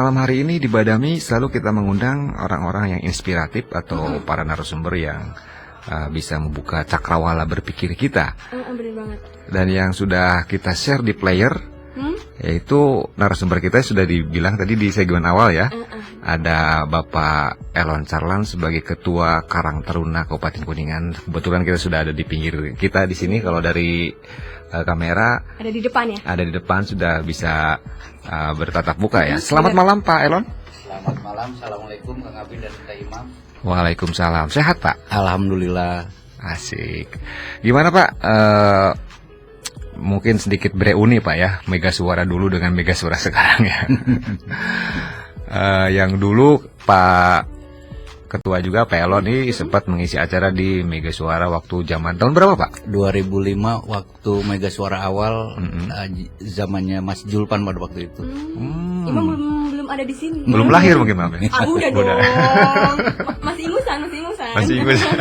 Malam hari ini di Badami selalu kita mengundang orang-orang yang inspiratif atau para narasumber yang bisa membuka cakrawala berpikir kita. Bener banget. Dan yang sudah kita share di player, yaitu narasumber kita sudah dibilang tadi di segmen awal ya. Ada Bapak Elon Carlan sebagai Ketua Karang Taruna Kabupaten Kuningan. Kebetulan kita sudah ada di pinggir kita di sini. Kalau dari kamera ada di depan ya. Ada di depan sudah bisa bertatap muka ya. Selamat malam Pak Elon. Selamat malam. Assalamualaikum Kang Abi dan Kak Imam. Waalaikumsalam. Sehat Pak? Alhamdulillah. Asik. Gimana Pak? Mungkin sedikit bereuni Pak ya. Mega Suara dulu dengan Mega Suara sekarang ya. Yang dulu Pak Ketua juga Pak Elon ini sempat mengisi acara di Mega Suara waktu zaman tahun berapa Pak? 2005 waktu Mega Suara awal, zamannya Mas Julpan pada waktu itu. Imam belum ada di sini. Belum lahir mungkin Pak? Udah dong. Masih ingusan. Masih ingusan.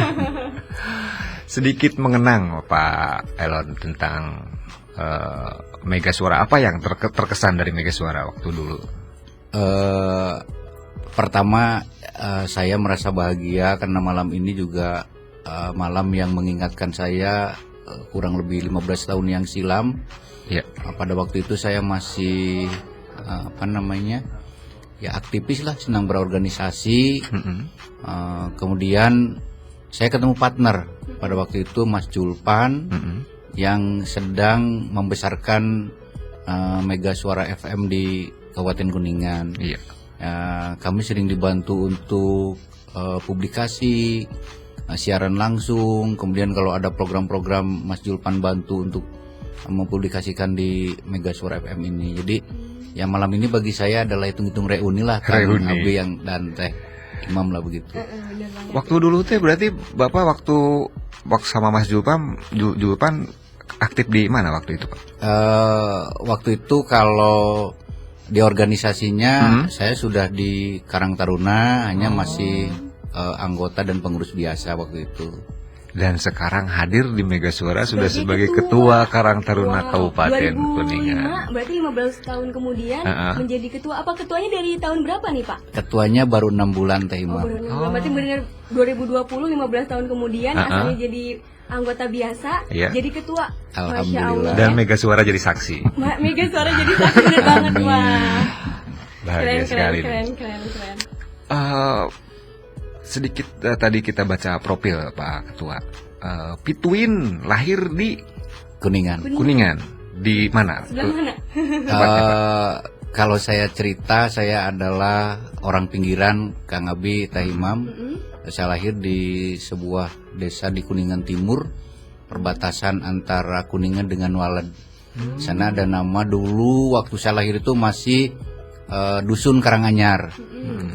Sedikit mengenang Pak Elon tentang Mega Suara, apa yang terkesan dari Mega Suara waktu dulu? Pertama saya merasa bahagia karena malam ini juga malam yang mengingatkan saya kurang lebih 15 tahun yang silam. Ya. Pada waktu itu saya masih aktivis lah, senang berorganisasi. Kemudian saya ketemu partner pada waktu itu Mas Julpan yang sedang membesarkan Mega Suara FM di Kabupaten Kuningan. Iya. Kami sering dibantu untuk publikasi, siaran langsung. Kemudian kalau ada program-program Mas Julpan bantu untuk mempublikasikan di Mega Suara FM ini. Jadi ya malam ini bagi saya adalah hitung-hitung reuni lah, Kang Abi yang dan Teh Imam lah begitu. Waktu dulu teh berarti Bapak waktu sama Mas Julpan aktif di mana waktu itu Pak? Waktu itu kalau di organisasinya saya sudah di Karang Taruna, hanya masih anggota dan pengurus biasa waktu itu. Dan sekarang hadir di Mega Suara sudah sebagai ketua Karang Taruna Kabupaten Kuningan. Berarti 15 tahun kemudian menjadi ketua. Apa ketuanya dari tahun berapa nih Pak? Ketuanya baru 6 bulan Teh Imam. Berarti benar 2020 15 tahun kemudian asalnya jadi anggota biasa, jadi ketua. Alhamdulillah. Dan Mega Suara jadi saksi. Mega Suara jadi saksi, bener banget Wah. Bahagia sekali. Keren. Sedikit tadi kita baca profil Pak Ketua. Pituin lahir di Kuningan. Di mana? Sebelah mana? Kalau saya cerita, saya adalah orang pinggiran Kang Abi Teh Imam. Saya lahir di sebuah desa di Kuningan Timur, perbatasan antara Kuningan dengan Waled. Sana ada nama dulu waktu saya lahir itu masih Dusun Karanganyar.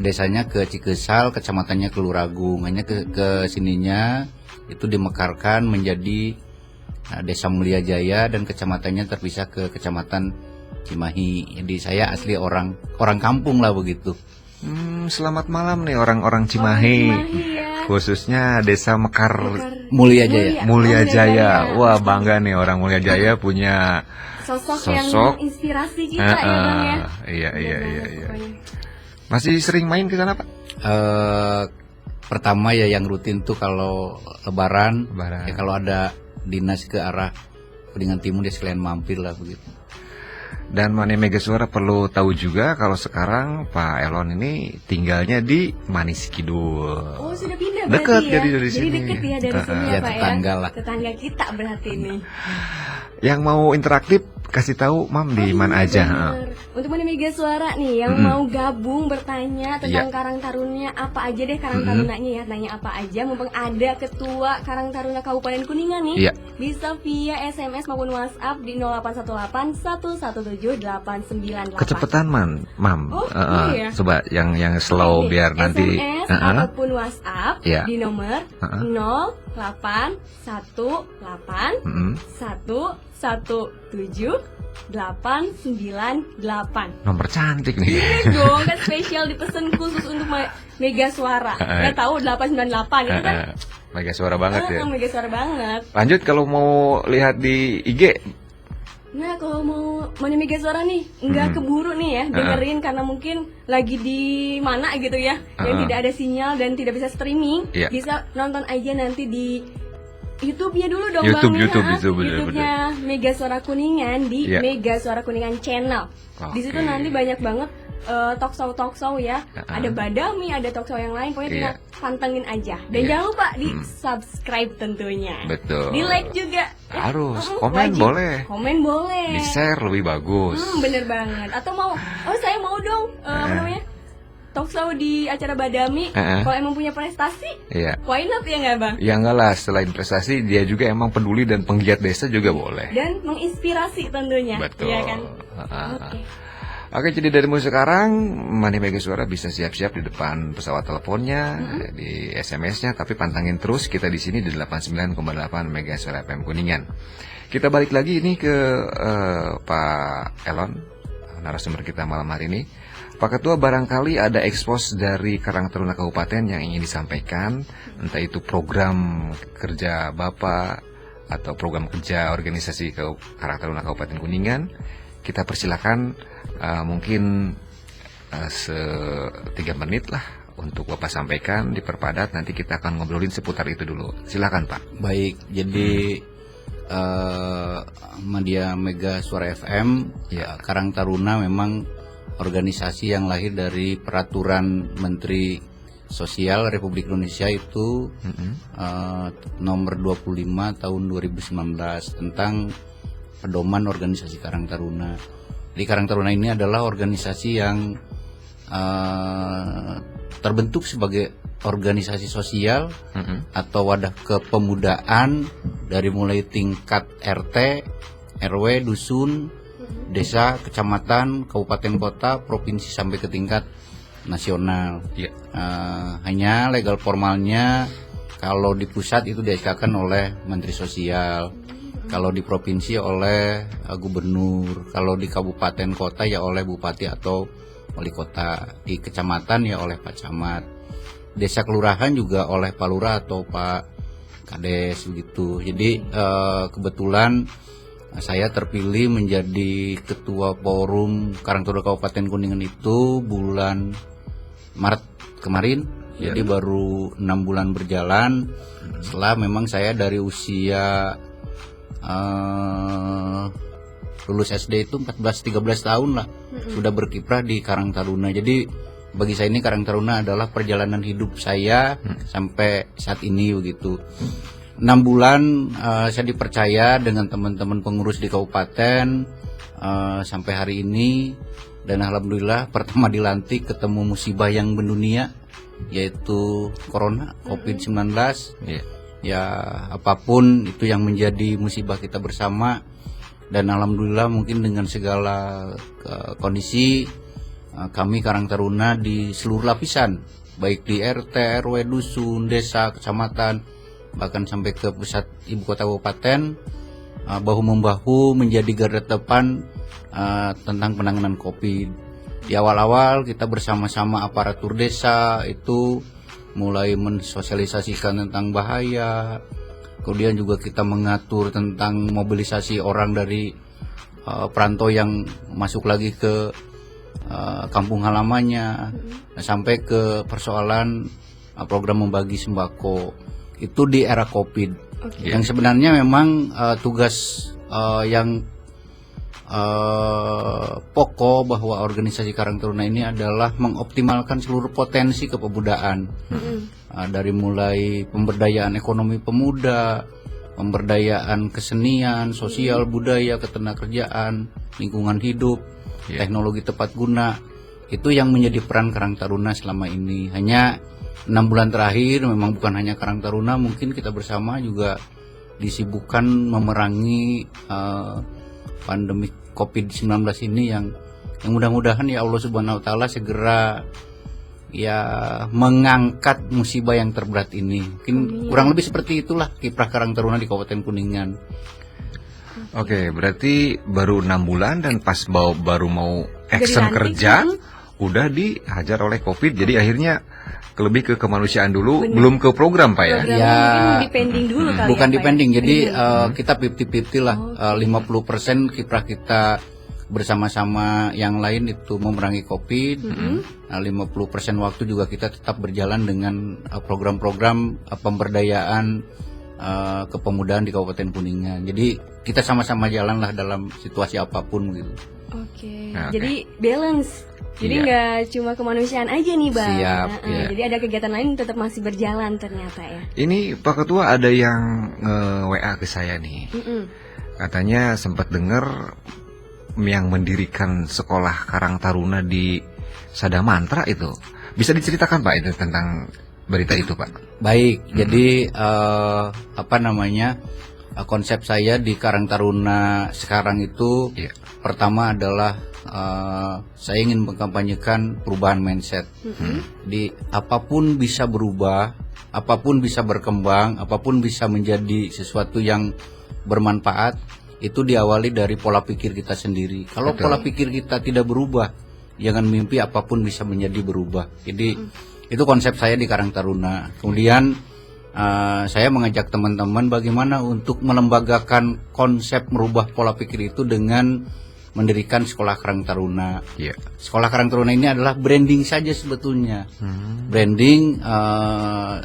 Desanya ke Cikesal, kecamatannya ke Luragung. Hanya ke sininya itu dimekarkan menjadi Desa Mulia Jaya dan kecamatannya terpisah ke Kecamatan Cimahi. Jadi saya asli orang kampung lah begitu. Selamat malam nih orang-orang Cimahi. Ya. Khususnya Desa Mekar Mulia Jaya. Mulia Jaya. Wah, bangga nih orang Mulia Jaya punya sosok yang inspirasi kita ya Bang ya. Iya. Masih sering main ke sana Pak? Pertama ya yang rutin tuh kalau lebaran. Ya kalau ada dinas ke arah Kuningan Timur dia sekalian mampir lah begitu. Dan Mane Mega Suara perlu tahu juga kalau sekarang Pak Elon ini tinggalnya di Manis Kidul. Oh, sudah pindah dekat berarti ya. Jadi dari sini. Jadi dekat ya dari sini ya Pak tetangga ya. lah. Tetangga kita berarti ini. Yang mau interaktif kasih tahu Mam di mana aja. Untuk Mane Mega Suara nih yang mau gabung bertanya tentang Karang Taruna apa aja deh Karang Tarunanya ya, tanya apa aja mumpung ada ketua Karang Taruna Kabupaten Kuningan nih. Bisa via SMS maupun WhatsApp di 0818 117 898. Kecepatan Mam. Iya. Coba yang slow biar nanti SMS ataupun WhatsApp di nomor 0818 Nomor cantik nih. Ini dong kan spesial dipesan khusus untuk Mega Suara. Nggak tahu 898 itu kan. Mega Suara banget ya. Mega Suara banget. Lanjut kalau mau lihat di IG Nah, kalau mau Mani Mega Suara nih, nggak keburu nih ya dengerin karena mungkin lagi di mana gitu ya, yang tidak ada sinyal dan tidak bisa streaming, bisa nonton aja nanti di YouTube-nya dulu dong YouTube-nya Mega Suara Kuningan di Mega Suara Kuningan Channel. Di situ nanti banyak banget talk show ya. Ada Badami, ada talk show yang lain. Pokoknya tinggal pantengin aja. Dan jangan lupa di subscribe tentunya. Betul. Di like juga. Harus. Komen boleh. Komen boleh. Di share lebih bagus. Bener banget. Atau saya mau dong apa namanya? Talk show di acara Badami. Kalau emang punya prestasi, why not ya nggak Bang? Ya enggak lah, selain prestasi dia juga emang peduli dan penggiat desa juga boleh. Dan menginspirasi tentunya. Betul. Iya kan? Oke, jadi dari mulai sekarang Mani Mega Suara bisa siap-siap di depan pesawat teleponnya, di SMS-nya, tapi pantangin terus kita di sini di 89,8 Mega Suara FM Kuningan. Kita balik lagi ini ke Pak Elon, narasumber kita malam hari ini. Pak Ketua, barangkali ada ekspos dari Karang Taruna Kabupaten yang ingin disampaikan, entah itu program kerja Bapak atau program kerja organisasi Karang Taruna Kabupaten Kuningan. Kita persilakan mungkin 3 menit lah untuk Bapak sampaikan, diperpadat, nanti kita akan ngobrolin seputar itu dulu. Silakan Pak. Baik, jadi Media Mega Suara FM Karang Taruna memang organisasi yang lahir dari peraturan Menteri Sosial Republik Indonesia itu nomor 25 tahun 2019 tentang pedoman organisasi Karang Taruna. Jadi Karang Taruna ini adalah organisasi yang terbentuk sebagai organisasi sosial atau wadah kepemudaan dari mulai tingkat RT, RW, dusun, desa, kecamatan, kabupaten kota, provinsi sampai ke tingkat nasional. Hanya legal formalnya kalau di pusat itu diadakan oleh Menteri Sosial, kalau di provinsi oleh gubernur, kalau di kabupaten kota ya oleh bupati atau wali kota, di kecamatan ya oleh Pak Camat, desa kelurahan juga oleh Pak Lurah atau Pak Kades begitu. Jadi kebetulan saya terpilih menjadi ketua forum Karang Taruna Kabupaten Kuningan itu bulan Maret kemarin. Jadi baru 6 bulan berjalan. Setelah memang saya dari usia lulus SD itu 14-13 tahun lah sudah berkiprah di Karang Taruna. Jadi bagi saya ini Karang Taruna adalah perjalanan hidup saya sampai saat ini begitu. 6 bulan saya dipercaya dengan teman-teman pengurus di kabupaten sampai hari ini, dan alhamdulillah pertama dilantik ketemu musibah yang mendunia yaitu Corona COVID-19. Ya apapun itu yang menjadi musibah kita bersama, dan alhamdulillah mungkin dengan segala kondisi kami Karang Taruna di seluruh lapisan, baik di RT, RW, dusun, desa, kecamatan, bahkan sampai ke pusat ibu kota kabupaten, bahu-membahu menjadi garda depan tentang penanganan COVID. Di awal-awal kita bersama-sama aparatur desa itu mulai mensosialisasikan tentang bahaya, kemudian juga kita mengatur tentang mobilisasi orang dari perantau yang masuk lagi ke kampung halamannya, sampai ke persoalan program membagi sembako. Itu di era COVID. Yang sebenarnya memang tugas yang pokok bahwa organisasi Karang Taruna ini adalah mengoptimalkan seluruh potensi kepemudaan, dari mulai pemberdayaan ekonomi pemuda, pemberdayaan kesenian, sosial, budaya, ketenagakerjaan, lingkungan hidup, teknologi tepat guna. Itu yang menjadi peran Karang Taruna selama ini. Hanya 6 bulan terakhir memang bukan hanya Karang Taruna, mungkin kita bersama juga disibukkan memerangi pandemi COVID-19 ini yang mudah-mudahan ya Allah Subhanahu wa taala segera ya mengangkat musibah yang terberat ini. Mungkin kurang lebih seperti itulah kiprah Karang Taruna di Kabupaten Kuningan. Oke, berarti baru 6 bulan dan pas baru mau action kerja udah dihajar oleh COVID. Jadi akhirnya lebih ke kemanusiaan dulu, belum ke program Pak ya? Ya, mungkin dipending dulu kali bukan ya, Pak, dipending. ya? Jadi kita 50-50 lah. 50% kiprah kita bersama-sama yang lain itu memerangi COVID. 50% waktu juga kita tetap berjalan dengan program-program pemberdayaan kepemudaan di Kabupaten Kuningan. Jadi kita sama-sama jalan lah dalam situasi apapun gitu. Oke. Jadi balance. Jadi nggak cuma kemanusiaan aja nih Bang. Siap, Jadi ada kegiatan lain tetap masih berjalan ternyata ya. Ini Pak Ketua ada yang WA ke saya nih. Katanya sempat dengar yang mendirikan sekolah Karang Taruna di Sadamantra itu. Bisa diceritakan Pak itu tentang berita itu Pak? Baik, jadi konsep saya di Karang Taruna sekarang itu pertama adalah saya ingin mengkampanyekan perubahan mindset. Di apapun bisa berubah, apapun bisa berkembang, apapun bisa menjadi sesuatu yang bermanfaat. Itu diawali dari pola pikir kita sendiri. Kalau pola pikir kita tidak berubah, jangan mimpi apapun bisa menjadi berubah. Jadi itu konsep saya di Karang Taruna. Kemudian saya mengajak teman-teman bagaimana untuk melembagakan konsep merubah pola pikir itu dengan mendirikan sekolah Karang Taruna. Sekolah Karang Taruna ini adalah branding saja sebetulnya. Branding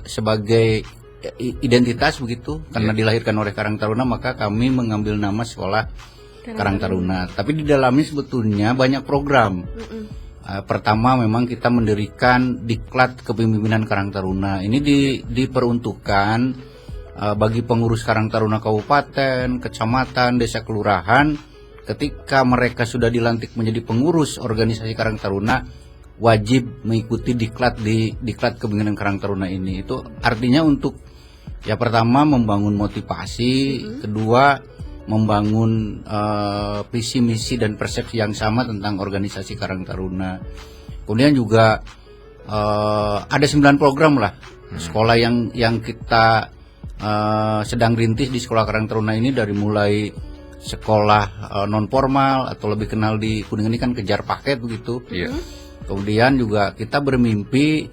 sebagai identitas begitu, karena dilahirkan oleh Karang Taruna maka kami mengambil nama sekolah Karang Taruna. Tapi di dalamnya sebetulnya banyak program. Pertama memang kita mendirikan Diklat Kepemimpinan Karang Taruna. Ini diperuntukkan bagi pengurus Karang Taruna kabupaten, kecamatan, desa, kelurahan. Ketika mereka sudah dilantik menjadi pengurus organisasi Karang Taruna, wajib mengikuti Diklat Kepemimpinan Karang Taruna ini. Itu artinya untuk pertama membangun motivasi, kedua membangun visi misi dan persepsi yang sama tentang organisasi Karang Taruna. Kemudian juga ada 9 program lah sekolah yang kita sedang rintis di sekolah Karang Taruna ini, dari mulai sekolah non formal atau lebih kenal di Kuningan ini kan kejar paket begitu. Kemudian juga kita bermimpi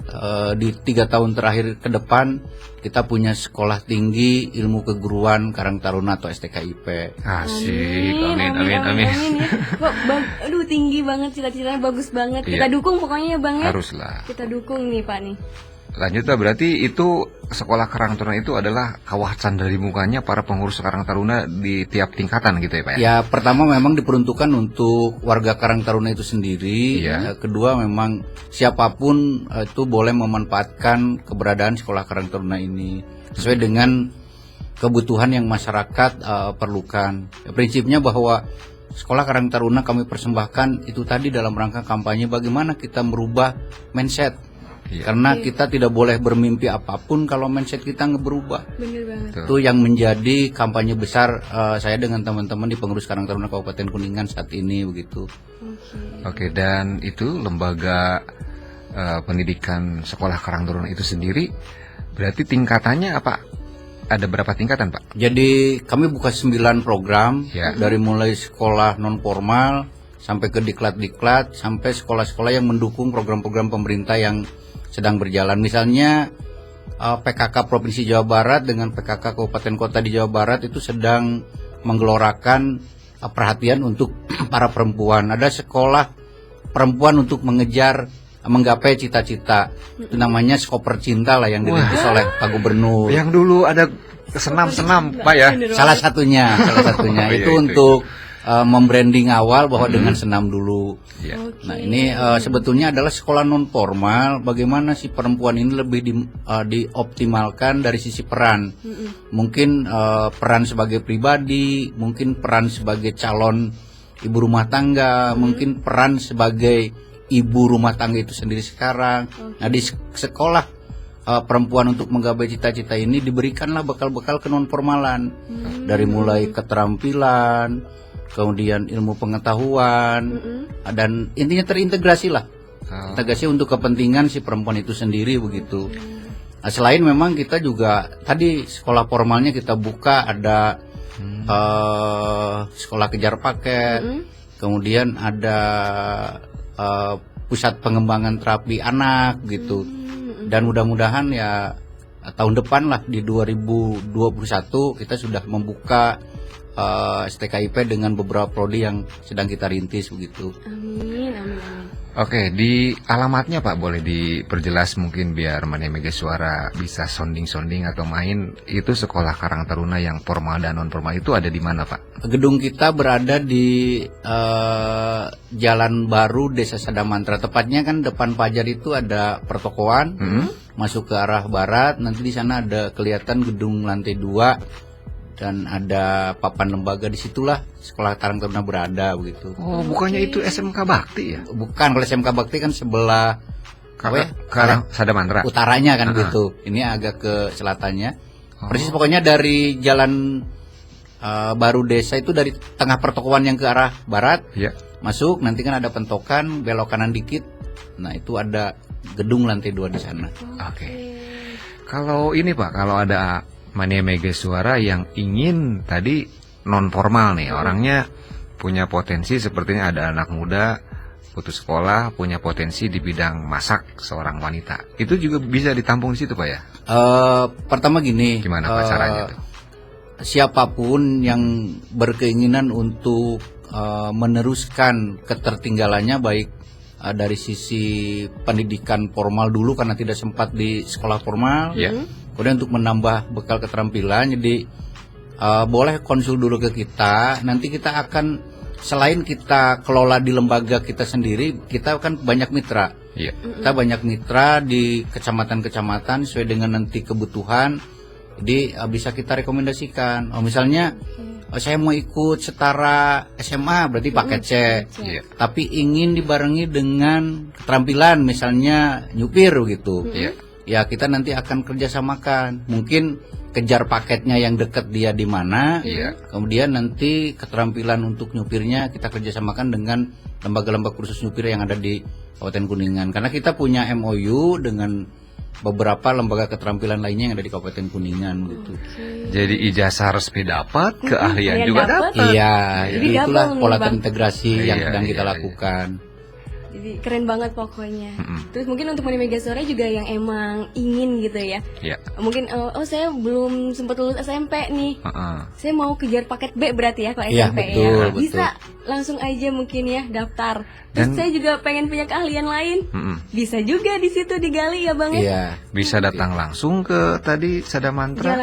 di 3 tahun terakhir ke depan kita punya sekolah tinggi ilmu keguruan Karang Taruna atau STKIP. Asik, amin. Aduh, tinggi banget cita-citanya, bagus banget. Kita dukung pokoknya ya Bang ya. Haruslah. Kita dukung nih Pak nih. Lanjut berarti itu sekolah Karang Taruna itu adalah kawah candra di mukanya para pengurus Karang Taruna di tiap tingkatan gitu ya Pak ya? Ya, pertama memang diperuntukkan untuk warga Karang Taruna itu sendiri. Kedua memang siapapun itu boleh memanfaatkan keberadaan sekolah Karang Taruna ini sesuai dengan kebutuhan yang masyarakat perlukan. Prinsipnya bahwa sekolah Karang Taruna kami persembahkan itu tadi dalam rangka kampanye bagaimana kita merubah mindset. Karena kita tidak boleh bermimpi apapun kalau mindset kita nggak berubah. Bener banget. Itu yang menjadi kampanye besar saya dengan teman-teman di pengurus Karang Taruna Kabupaten Kuningan saat ini begitu. Oke, dan itu lembaga pendidikan sekolah Karang Taruna itu sendiri berarti tingkatannya apa? Ada berapa tingkatan Pak? Jadi kami buka 9 program dari mulai sekolah non formal sampai ke diklat sampai sekolah-sekolah yang mendukung program-program pemerintah yang sedang berjalan. Misalnya PKK Provinsi Jawa Barat dengan PKK Kabupaten Kota di Jawa Barat itu sedang menggelorakan perhatian untuk para perempuan. Ada sekolah perempuan untuk menggapai cita-cita. Itu namanya Skoper Cinta lah yang dirintis oleh Pak Gubernur. Yang dulu ada senam-senam Pak ya? Salah satunya. Itu untuk membranding awal bahwa dengan senam dulu. Nah ini sebetulnya adalah sekolah non formal. Bagaimana si perempuan ini lebih dioptimalkan dari sisi peran. Mungkin peran sebagai pribadi, mungkin peran sebagai calon ibu rumah tangga, mungkin peran sebagai ibu rumah tangga itu sendiri sekarang. Nah di sekolah perempuan untuk menggapai cita-cita ini diberikanlah bekal-bekal kenonformalan, dari mulai keterampilan, kemudian ilmu pengetahuan, dan intinya terintegrasi lah, integrasi untuk kepentingan si perempuan itu sendiri begitu. Nah, selain memang kita juga tadi sekolah formalnya kita buka ada sekolah kejar paket, kemudian ada pusat pengembangan terapi anak gitu. Dan mudah-mudahan ya tahun depan lah di 2021 kita sudah membuka STKIP dengan beberapa prodi yang sedang kita rintis begitu. Amin, amin, amin. Oke, di alamatnya Pak boleh diperjelas mungkin biar Mania Mega Suara bisa sounding atau main. Itu sekolah Karang Taruna yang formal dan non formal itu ada di mana Pak? Gedung kita berada di Jalan Baru Desa Sadamantra. Tepatnya kan depan Pajar itu ada pertokoan, masuk ke arah barat. Nanti di sana ada kelihatan gedung lantai 2 dan ada papan lembaga. Disitulah sekolah Karang Taruna berada begitu. Oh, bukannya itu SMK Bakti ya? Bukan, kalau SMK Bakti kan sebelah Karang Sadamantra utaranya kan gitu. Ini agak ke selatannya. Persis pokoknya dari Jalan Baru Desa itu dari tengah pertokoan yang ke arah barat. Iya. Masuk, nanti kan ada pentokan, belok kanan dikit. Nah, itu ada gedung lantai 2 di sana. Oke. Kalau ini Pak, kalau ada Mania Mega Suara yang ingin tadi non formal nih, orangnya punya potensi sepertinya ada anak muda putus sekolah, punya potensi di bidang masak, seorang wanita. Itu juga bisa ditampung di situ Pak ya? Pertama gini, gimana Pak caranya tuh? Siapapun yang berkeinginan untuk meneruskan ketertinggalannya baik dari sisi pendidikan formal dulu karena tidak sempat di sekolah formal, kemudian untuk menambah bekal keterampilan, jadi boleh konsul dulu ke kita. Nanti kita akan, selain kita kelola di lembaga kita sendiri, kita kan banyak mitra. Kita banyak mitra di kecamatan-kecamatan sesuai dengan nanti kebutuhan. Jadi bisa kita rekomendasikan. Misalnya saya mau ikut setara SMA, berarti paket C. Tapi ingin dibarengi dengan keterampilan, misalnya nyupir gitu. Ya kita nanti akan kerjasamakan. Mungkin kejar paketnya yang dekat dia di mana. Kemudian nanti keterampilan untuk nyupirnya kita kerjasamakan dengan lembaga-lembaga kursus nyupir yang ada di Kabupaten Kuningan. Karena kita punya MOU dengan beberapa lembaga keterampilan lainnya yang ada di Kabupaten Kuningan gitu. Jadi ijazah resmi dapat, keahlian juga dapat. Iya, Jadi itulah gabung pola nih, Bang. integrasi yang sedang kita lakukan. Jadi keren banget pokoknya. Terus mungkin untuk Mania Mega Suara juga yang emang ingin gitu ya. Mungkin saya belum sempat lulus SMP nih. Saya mau kejar paket B berarti ya kalau Iya, SMP betul, ya. Bisa langsung aja mungkin ya daftar. Terus saya juga pengen punya keahlian lain. Bisa juga di situ digali ya Bang ya. Iya. Bisa datang langsung ke tadi Sadamantra.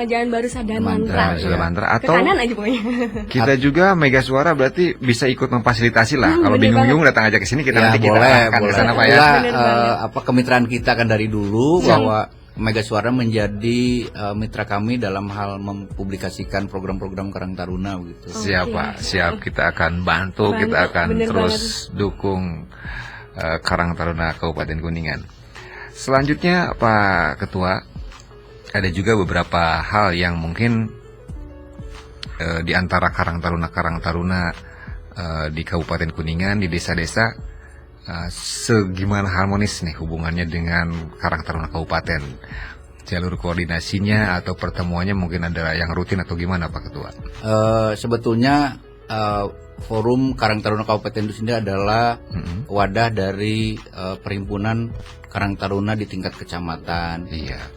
Jalan Baru Sadamantra. Sadamantra Ke atau kanan aja pokoknya. kita juga Mega Suara berarti bisa ikut memfasilitasi lah. Kalau bingung-bingung datang aja ke sini, kita nanti kita arahkan ke sana Pak ya. Kemitraan kita kan dari dulu bahwa Mega Suara menjadi mitra kami dalam hal mempublikasikan program-program Karang Taruna begitu. Siap, kita akan bantu, kita akan terus dukung Karang Taruna Kabupaten Kuningan. Selanjutnya Pak Ketua, ada juga beberapa hal yang mungkin di antara Karang Taruna di Kabupaten Kuningan, di desa-desa, segimana harmonis nih hubungannya dengan Karang Taruna Kabupaten? Jalur koordinasinya atau pertemuannya mungkin ada yang rutin atau gimana Pak Ketua? Sebetulnya Forum Karang Taruna Kabupaten itu sendiri adalah wadah dari perhimpunan Karang Taruna di tingkat kecamatan.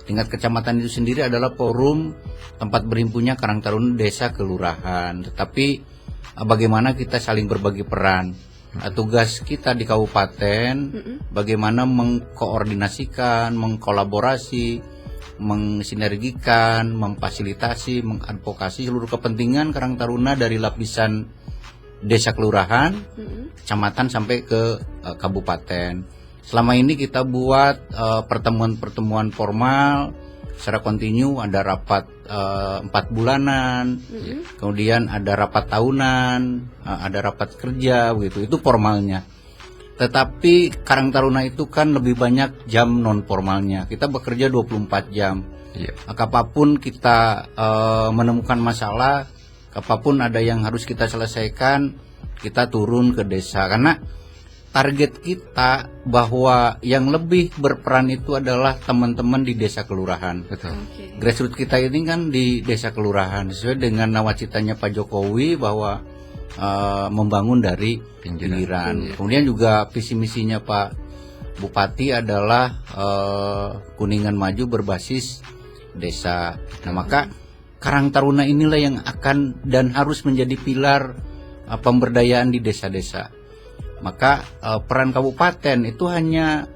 Tingkat kecamatan itu sendiri adalah forum tempat berhimpunnya Karang Taruna desa kelurahan. Tetapi bagaimana kita saling berbagi peran. Tugas kita di kabupaten bagaimana mengkoordinasikan, mengkolaborasi, mensinergikan, memfasilitasi, mengadvokasi seluruh kepentingan Karang Taruna dari lapisan desa kelurahan, kecamatan sampai ke kabupaten. Selama ini kita buat pertemuan-pertemuan formal secara kontinu, ada rapat 4 bulanan, kemudian ada rapat tahunan, ada rapat kerja begitu. Itu formalnya. Tetapi Karang Taruna itu kan lebih banyak jam non formalnya. Kita bekerja 24 jam. Apapun kita menemukan masalah, apapun ada yang harus kita selesaikan, kita turun ke desa. Karena target kita bahwa yang lebih berperan itu adalah teman-teman di desa kelurahan. Grassroots kita ini kan di desa kelurahan, sesuai dengan nawacitanya Pak Jokowi bahwa membangun dari pinggiran. Kemudian juga visi misinya Pak Bupati adalah Kuningan Maju berbasis desa. Nah, maka Karang Taruna inilah yang akan dan harus menjadi pilar pemberdayaan di desa-desa. Maka peran kabupaten itu hanya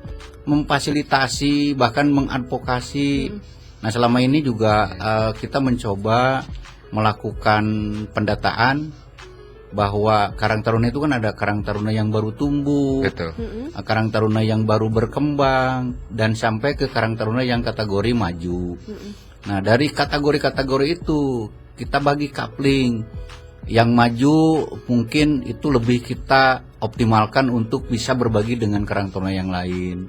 memfasilitasi, bahkan mengadvokasi. Nah, selama ini juga kita mencoba melakukan pendataan bahwa Karang Taruna itu kan ada Karang Taruna yang baru tumbuh, Betul. Karang Taruna yang baru berkembang, dan sampai ke Karang Taruna yang kategori maju. Nah, dari kategori-kategori itu kita bagi coupling. Yang maju mungkin itu lebih kita optimalkan untuk bisa berbagi dengan Karang Taruna yang lain.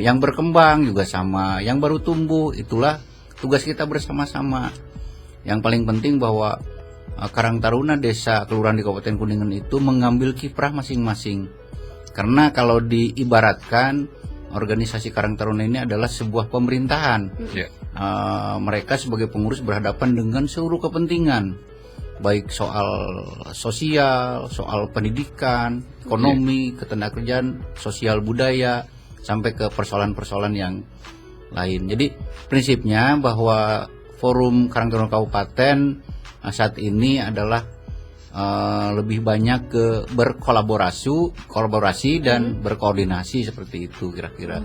Yang berkembang juga sama, yang baru tumbuh itulah tugas kita bersama-sama. Yang paling penting bahwa Karang Taruna desa kelurahan di Kabupaten Kuningan itu mengambil kiprah masing-masing. Karena kalau diibaratkan organisasi Karang Taruna ini adalah sebuah pemerintahan. Mereka sebagai pengurus berhadapan dengan seluruh kepentingan, baik soal sosial, soal pendidikan, ekonomi, ketenagakerjaan, sosial budaya, sampai ke persoalan-persoalan yang lain. Jadi prinsipnya bahwa Forum Karang Taruna Kabupaten saat ini adalah lebih banyak ke kolaborasi dan berkoordinasi seperti itu kira-kira.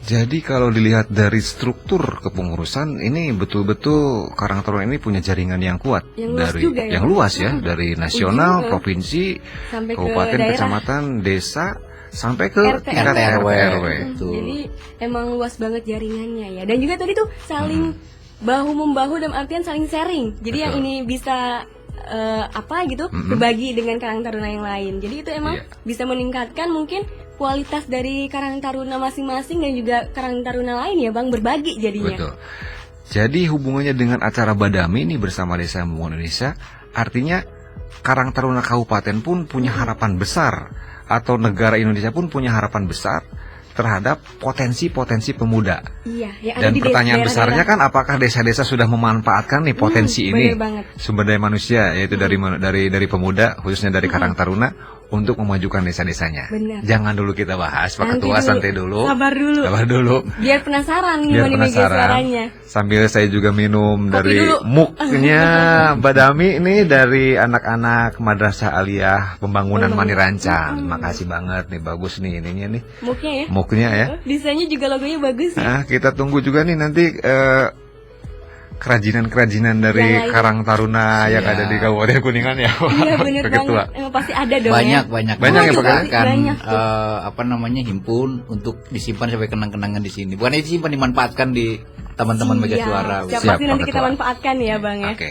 Jadi kalau dilihat dari struktur kepengurusan ini betul-betul Karang Taruna ini punya jaringan yang kuat yang luas ya, dari nasional, provinsi, sampai kabupaten, kecamatan, desa, sampai ke tingkat RW. Jadi emang luas banget jaringannya ya. Dan juga tadi tuh saling bahu membahu dalam artian saling sharing. Jadi yang ini bisa berbagi dengan Karang Taruna yang lain. Jadi itu emang bisa meningkatkan mungkin kualitas dari Karang Taruna masing-masing dan juga Karang Taruna lain ya Bang, berbagi jadinya. Betul. Jadi hubungannya dengan acara Badami ini bersama Desa Membangun Indonesia, artinya Karang Taruna Kabupaten pun punya harapan besar, atau negara Indonesia pun punya harapan besar terhadap potensi-potensi pemuda. Iya, yang dan pertanyaan besarnya kan, apakah desa-desa sudah memanfaatkan nih potensi ini, sumber daya manusia, yaitu dari pemuda, khususnya dari Karang Taruna, untuk memajukan desa-desanya. Jangan dulu kita bahas, Pak Ketua, santai dulu. Sabar dulu. Biar penasaran gimana suaranya. Sambil saya juga minum dari muknya Badami ini dari anak-anak Madrasah Aliyah Pembangunan Manirancan. Makasih banget nih, bagus nih ininya nih. Muknya ya. Muknya ya. Desainnya juga logonya bagus ya. Nah, kita tunggu juga nih nanti kerajinan-kerajinan dari Karang Taruna yang ada di Kabupaten Kuningan ya. Iya benar banget. Emang pasti ada dong. Banyak yang akan himpun untuk disimpan sebagai kenang-kenangan di sini. Bukan disimpan, dimanfaatkan di teman-teman Mega Suara. Pasti nanti kita manfaatkan ya Bang ya. Oke.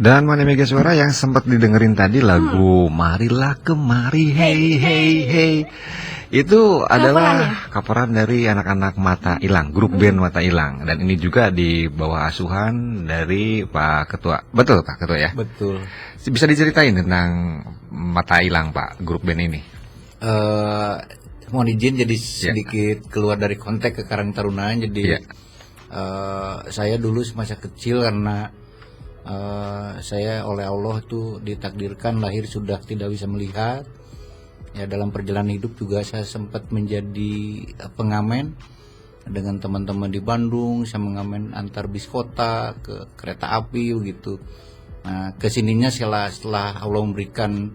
Dan Mani Mega Suara yang sempat didengerin tadi lagu Marilah Kemari Hey Hey Hey. Itu adalah coveran dari anak-anak Mata Ilang, grup band Mata Ilang. Dan ini juga di bawah asuhan dari Pak Ketua. Betul Pak Ketua ya? Betul. Bisa diceritain tentang Mata Ilang Pak, grup band ini? Mohon izin jadi sedikit keluar dari konteks ke Karang Taruna. Jadi saya dulu semasa kecil karena saya oleh Allah itu ditakdirkan lahir sudah tidak bisa melihat. Ya, dalam perjalanan hidup juga saya sempat menjadi pengamen dengan teman-teman di Bandung. Saya mengamen antar bis kota ke kereta api begitu. Nah, kesininya setelah Allah memberikan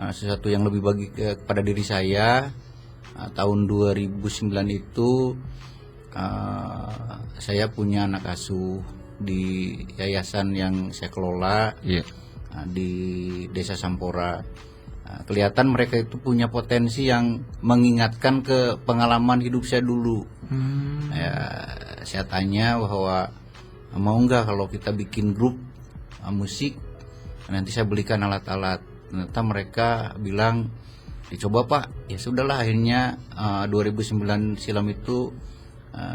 sesuatu yang lebih bagi kepada diri saya, tahun 2009 itu saya punya anak asuh di yayasan yang saya kelola di Desa Sampora. Kelihatan mereka itu punya potensi yang mengingatkan ke pengalaman hidup saya dulu. Ya, saya tanya bahwa mau nggak kalau kita bikin grup musik, nanti saya belikan alat-alat. Ternyata mereka bilang dicoba Pak. Ya sudahlah, akhirnya 2009 silam itu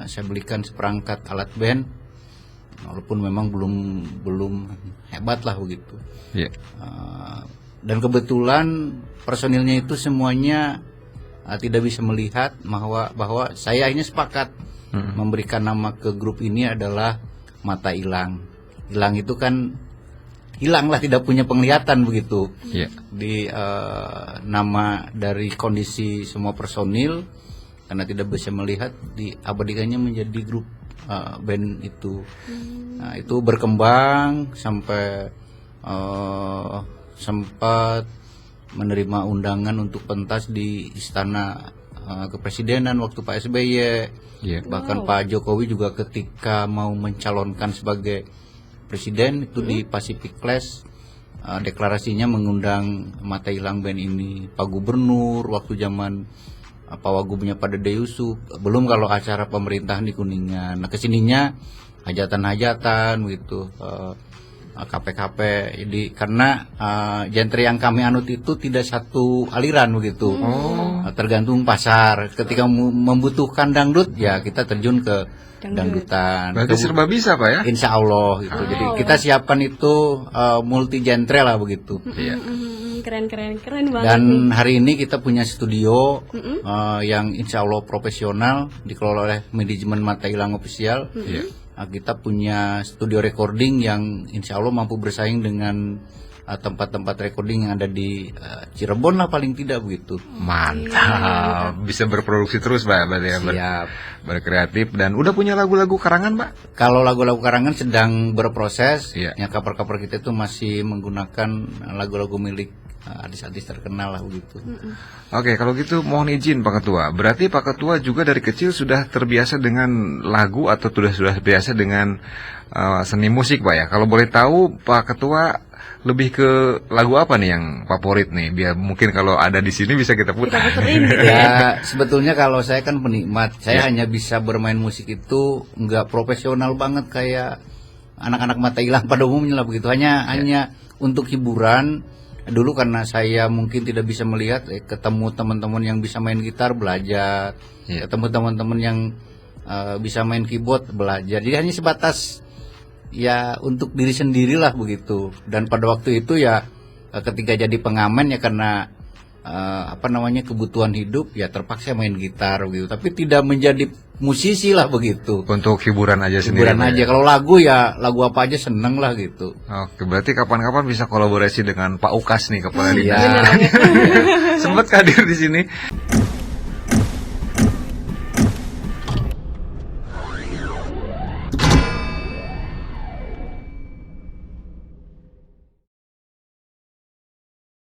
saya belikan seperangkat alat band, walaupun memang belum hebat lah begitu. Dan kebetulan personilnya itu semuanya tidak bisa melihat bahwa saya akhirnya sepakat memberikan nama ke grup ini adalah Mata Ilang. Ilang itu kan hilanglah, tidak punya penglihatan begitu. Iya. Di nama dari kondisi semua personil karena tidak bisa melihat, diabadikannya menjadi grup band itu. Nah, itu berkembang sampai sempat menerima undangan untuk pentas di istana kepresidenan waktu Pak SBY. Bahkan Pak Jokowi juga ketika mau mencalonkan sebagai presiden itu di Pacific Place, deklarasinya mengundang Mata Hilang Band ini, Pak Gubernur waktu zaman Pak Wagubnya Pak Dede Yusuf, belum kalau acara pemerintahan di Kuningan. Nah, kesininya hajatan-hajatan gitu, KP-KP. Jadi karena genre yang kami anut itu tidak satu aliran begitu, tergantung pasar. Ketika membutuhkan dangdut, ya kita terjun ke dangdutan. Berarti serba bisa Pak ya? Insya Allah gitu. Jadi kita siapkan itu multi genre lah begitu. Iya. Keren banget. Dan hari ini kita punya studio yang insya Allah profesional, dikelola oleh manajemen Mata Hilang Official. Kita punya studio recording yang insya Allah mampu bersaing dengan tempat-tempat recording yang ada di Cirebon lah paling tidak begitu. Mantap, bisa berproduksi terus Pak, berarti ya. Siap. Berkreatif. Dan udah punya lagu-lagu karangan Pak? Kalau lagu-lagu karangan sedang berproses. Iya. Yang cover-cover kita itu masih menggunakan lagu-lagu milik artis-artis terkenal lah begitu. Oke, kalau gitu mohon izin Pak Ketua. Berarti Pak Ketua juga dari kecil sudah terbiasa dengan lagu atau sudah biasa dengan seni musik Pak ya? Kalau boleh tahu Pak Ketua lebih ke lagu apa nih yang favorit nih? Biar mungkin kalau ada di sini bisa kita putar. Ya, sebetulnya kalau saya kan penikmat, saya hanya bisa bermain musik itu nggak profesional banget kayak anak-anak Mata Hilang pada umumnya lah begitu. Hanya untuk hiburan. Dulu karena saya mungkin tidak bisa melihat, ketemu teman-teman yang bisa main gitar belajar, ketemu teman-teman yang bisa main keyboard belajar. Jadi hanya sebatas ya untuk diri sendirilah begitu. Dan pada waktu itu ya ketika jadi pengamen ya karena kebutuhan hidup ya terpaksa main gitar begitu. Tapi tidak menjadi musisi lah begitu. Untuk hiburan aja sendiri. Hiburan aja. Kalau lagu ya lagu apa aja seneng lah gitu. Oke, berarti kapan-kapan bisa kolaborasi dengan Pak Ukas nih, kepala dinas. Iya. Sempat hadir di sini.